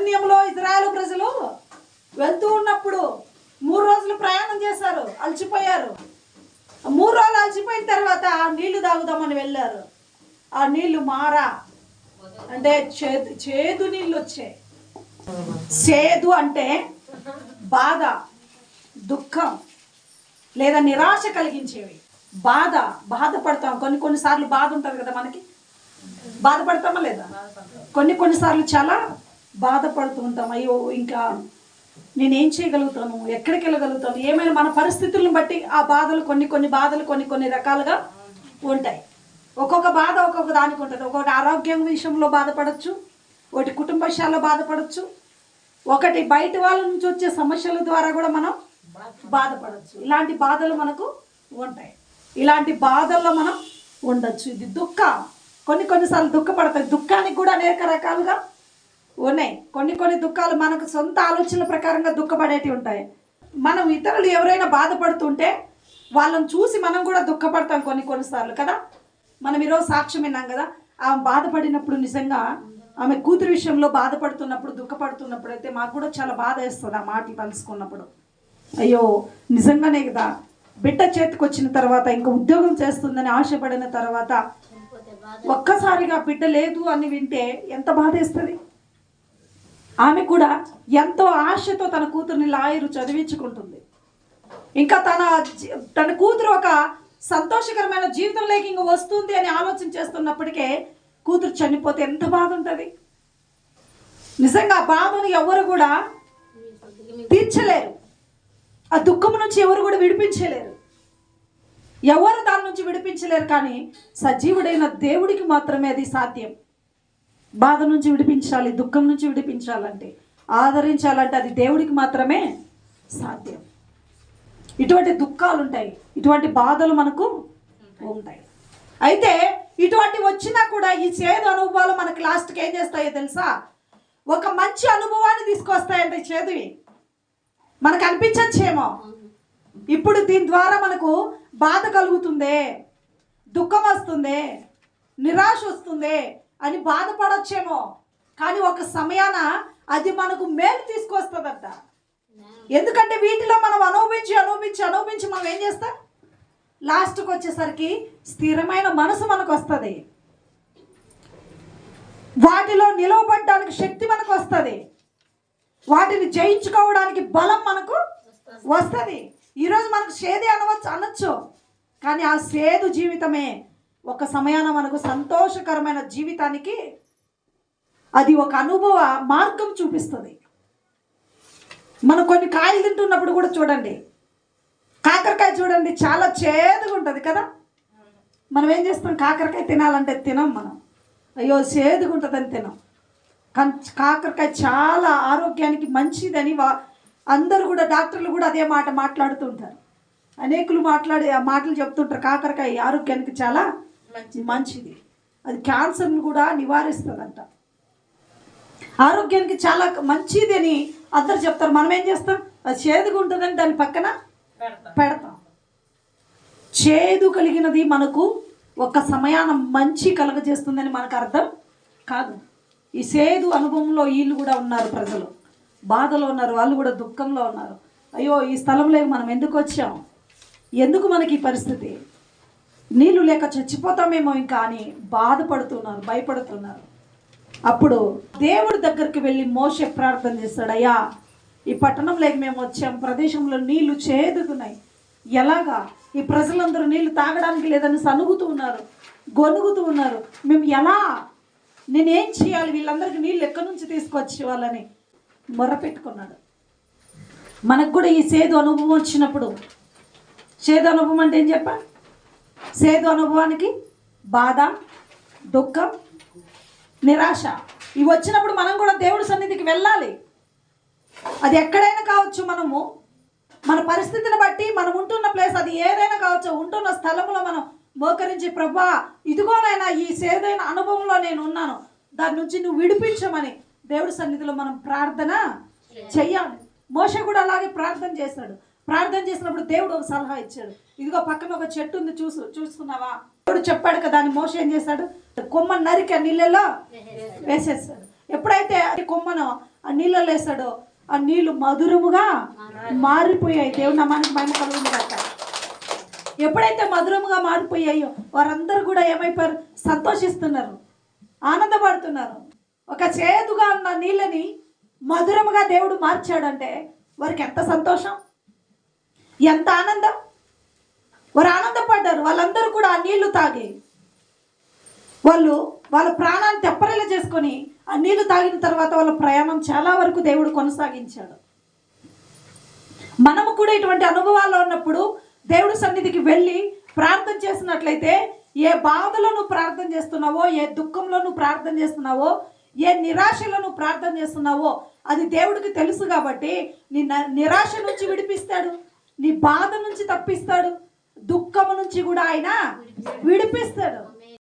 అరణ్యంలో ఇజ్రాయేలు ప్రజలు వెళ్తూ ఉన్నప్పుడు 3 రోజులు ప్రయాణం చేశారు, అలసిపోయారు. 3 రోజులు అలసిపోయిన తర్వాత నీళ్లు తాగుదామని వెళ్ళారు. ఆ నీళ్లు మారా అంటే చేదు నీళ్ళు వచ్చాయి. చేదు అంటే బాధ, దుఃఖం లేదా నిరాశ కలిగించేవి. బాధపడతాం. కొన్నిసార్లు బాధ ఉంటుంది కదా, మనకి బాధపడతామా లేదా? కొన్నిసార్లు చాలా బాధపడుతూ ఉంటాం. అయ్యో ఇంకా నేనేం చేయగలుగుతాను, ఎక్కడికి వెళ్ళగలుగుతాను, ఏమైనా మన పరిస్థితులను బట్టి ఆ బాధలు కొన్ని బాధలు కొన్ని రకాలుగా ఉంటాయి. ఒక్కొక్క బాధ ఒక్కొక్క దానికి ఉంటుంది. ఒకటి ఆరోగ్యం విషయంలో బాధపడచ్చు, ఒకటి కుటుంబ విషయాల్లో బాధపడచ్చు, ఒకటి బయట వాళ్ళ నుంచి వచ్చే సమస్యల ద్వారా కూడా మనం బాధపడచ్చు. ఇలాంటి బాధలు మనకు ఉంటాయి. ఇలాంటి బాధల్లో మనం ఉండొచ్చు. ఇది దుఃఖం. కొన్నిసార్లు దుఃఖపడతాయి. దుఃఖానికి కూడా అనేక రకాలుగా ఉన్నాయి. కొన్ని దుఃఖాలు మనకు సొంత ఆలోచనల ప్రకారంగా దుఃఖపడేటివి ఉంటాయి. మనం ఇతరులు ఎవరైనా బాధపడుతుంటే వాళ్ళని చూసి మనం కూడా దుఃఖపడతాం కొన్నిసార్లు కదా. మనం ఈరోజు సాక్ష్యం విన్నాం కదా, ఆమె బాధపడినప్పుడు, నిజంగా ఆమె కూతురు విషయంలో బాధపడుతున్నప్పుడు, దుఃఖపడుతున్నప్పుడు అయితే మాకు కూడా చాలా బాధ వేస్తుంది ఆ మాటలు తలుసుకున్నప్పుడు. అయ్యో నిజంగానే కదా, బిడ్డ చేతికి వచ్చిన తర్వాత ఇంకా ఉద్యోగం చేస్తుందని ఆశపడిన తర్వాత ఒక్కసారిగా బిడ్డ లేదు అని వింటే ఎంత బాధ వేస్తుంది. ఆమె కూడా ఎంతో ఆశతో తన కూతుర్ని లాయరు చదివించుకుంటుంది. ఇంకా తన కూతురు ఒక సంతోషకరమైన జీవితంలోకి ఇంకా వస్తుంది అని ఆలోచన చేస్తున్నప్పటికే కూతురు చనిపోతే ఎంత బాధ ఉంటుంది. నిజంగా ఆ బాధను ఎవరు కూడా తీర్చలేరు. ఆ దుఃఖం నుంచి ఎవరు కూడా విడిపించలేరు. ఎవరు దాని నుంచి విడిపించలేరు. కానీ సజీవుడైన దేవుడికి మాత్రమే అది సాధ్యం. బాధ నుంచి విడిపించాలి, దుఃఖం నుంచి విడిపించాలంటే, ఆదరించాలంటే అది దేవుడికి మాత్రమే సాధ్యం. ఇటువంటి దుఃఖాలు ఉంటాయి, ఇటువంటి బాధలు మనకు ఉంటాయి. అయితే ఇటువంటి వచ్చినా కూడా ఈ చేదు అనుభవాలు మనకు లాస్ట్కి ఏం చేస్తాయో తెలుసా? ఒక మంచి అనుభవాన్ని తీసుకొస్తాయంటే చేదువి. మనకు అనిపించచ్చేమో ఇప్పుడు దీని ద్వారా మనకు బాధ కలుగుతుందే, దుఃఖం వస్తుందే, నిరాశ వస్తుందే అని బాధపడొచ్చేమో. కానీ ఒక సమయాన అది మనకు మేలు తీసుకొస్తుందంట. ఎందుకంటే వీటిలో మనం అనుభవించి మనం ఏం చేస్తాం? లాస్ట్కి వచ్చేసరికి స్థిరమైన మనసు మనకు వస్తుంది. వాటిలో నిలవబడడానికి శక్తి మనకు వస్తుంది. వాటిని జయించుకోవడానికి బలం మనకు వస్తుంది. ఈరోజు మనకు సేదే అనొచ్చు, కానీ ఆ సేదు జీవితమే ఒక సమయాన మనకు సంతోషకరమైన జీవితానికి అది ఒక అనుభవ మార్గం చూపిస్తుంది. మనం కొన్ని కాయలు తింటున్నప్పుడు కూడా చూడండి, కాకరకాయ చూడండి, చాలా చేదుగా ఉంటుంది కదా. మనం ఏం చేస్తాం? కాకరకాయ తినాలంటే తినం మనం. అయ్యో చేదుగా ఉంటుందని తినం. కానీ కాకరకాయ చాలా ఆరోగ్యానికి మంచిదని అందరూ కూడా, డాక్టర్లు కూడా అదే మాట మాట్లాడుతూ ఉంటారు. అనేకులు ఆ మాటలు చెప్తుంటారు. కాకరకాయ ఆరోగ్యానికి చాలా మంచిది, అది క్యాన్సర్ని కూడా నివారిస్తుందంట, ఆరోగ్యానికి చాలా మంచిది అని అందరు చెప్తారు. మనం ఏం చేస్తాం? అది చేదుగా ఉంటుందని దాని పక్కన పెడతాం. చేదు కలిగినది మనకు ఒక సమయాన మంచి కలుగజేస్తుందని మనకు అర్థం కాదు. ఈ చేదు అనుభవంలో వీళ్ళు కూడా ఉన్నారు, ప్రజలు బాధలో ఉన్నారు, వాళ్ళు కూడా దుఃఖంలో ఉన్నారు. అయ్యో ఈ స్థలంలో మనం ఎందుకు వచ్చాం, ఎందుకు మనకి ఈ పరిస్థితి, నీళ్ళు లేక చచ్చిపోతామేమో ఇంకా అని బాధపడుతున్నారు, భయపడుతున్నారు. అప్పుడు దేవుడి దగ్గరికి వెళ్ళి మోషే ప్రార్థన చేస్తాడు. అయ్యా ఈ పట్టణంలోకి మేము వచ్చాం, ప్రదేశంలో నీళ్లు చేదుతున్నాయి, ఎలాగా ఈ ప్రజలందరూ నీళ్లు తాగడానికి లేదని సనుగుతూ ఉన్నారు, గొనుగుతూ ఉన్నారు, మేము ఎలా, నేనేం చేయాలి, వీళ్ళందరికీ నీళ్ళు ఎక్కడి నుంచి తీసుకొచ్చి వాళ్ళని మొర్రపెట్టుకున్నాడు. మనకు కూడా ఈ సేదు అనుభవం వచ్చినప్పుడు, సేదు అనుభవం అంటే ఏం చెప్పా? సేదు అనుభవానికి బాధ, దుఃఖం, నిరాశ ఇవి వచ్చినప్పుడు మనం కూడా దేవుడి సన్నిధికి వెళ్ళాలి. అది ఎక్కడైనా కావచ్చు, మనము మన పరిస్థితిని బట్టి, మనం ఉంటున్న ప్లేస్ అది ఏదైనా కావచ్చు, ఉంటున్న స్థలంలో మనం మోకరించి, ప్రభా ఇదిగోనైనా ఈ సేదైన అనుభవంలో నేను ఉన్నాను, దాని నుంచి నువ్వు విడిపించమని దేవుడి సన్నిధిలో మనం ప్రార్థన చెయ్యాలి. మోషే కూడా అలాగే ప్రార్థన చేశాడు. ప్రార్థన చేసినప్పుడు దేవుడు ఒక సలహా ఇచ్చాడు. ఇదిగో పక్కన ఒక చెట్టు ఉంది, చూస్తున్నావా? దేవుడు చెప్పాడు కదా అని మోషే ఏం చేశాడు? కొమ్మని నరికి ఆ నీళ్ళలో వేసేస్తాడు. ఎప్పుడైతే కొమ్మను ఆ నీళ్ళలో వేసాడో ఆ నీళ్లు మధురముగా మారిపోయాయి. దేవుని నామానికి మహిమ కలుగును గాక. ఎప్పుడైతే మధురముగా మారిపోయాయో వారందరూ కూడా ఏమైపోయారు? సంతోషిస్తున్నారు, ఆనందపడుతున్నారు. ఒక చేదుగా ఉన్న నీళ్ళని మధురముగా దేవుడు మార్చాడంటే వారికి ఎంత సంతోషం, ఎంత ఆనందం. వారు ఆనందపడ్డారు. వాళ్ళందరూ కూడా ఆ నీళ్లు తాగి వాళ్ళ ప్రాణాన్ని తెప్పరిల్ల చేసుకొని ఆ నీళ్లు తాగిన తర్వాత వాళ్ళ ప్రయాణం చాలా వరకు దేవుడు కొనసాగించాడు. మనము కూడా ఇటువంటి అనుభవాలు ఉన్నప్పుడు దేవుడి సన్నిధికి వెళ్ళి ప్రార్థన చేసినట్లయితే, ఏ బాధలో నువ్వు ప్రార్థన చేస్తున్నావో, ఏ దుఃఖంలో నువ్వు ప్రార్థన చేస్తున్నావో, ఏ నిరాశలో నువ్వు ప్రార్థన చేస్తున్నావో అది దేవుడికి తెలుసు. కాబట్టి నీ నిరాశ నుంచి విడిపిస్తాడు, నీ బాధ నుంచి తప్పిస్తాడు, దుఃఖము నుంచి కూడా ఆయన విడిపిస్తాడు.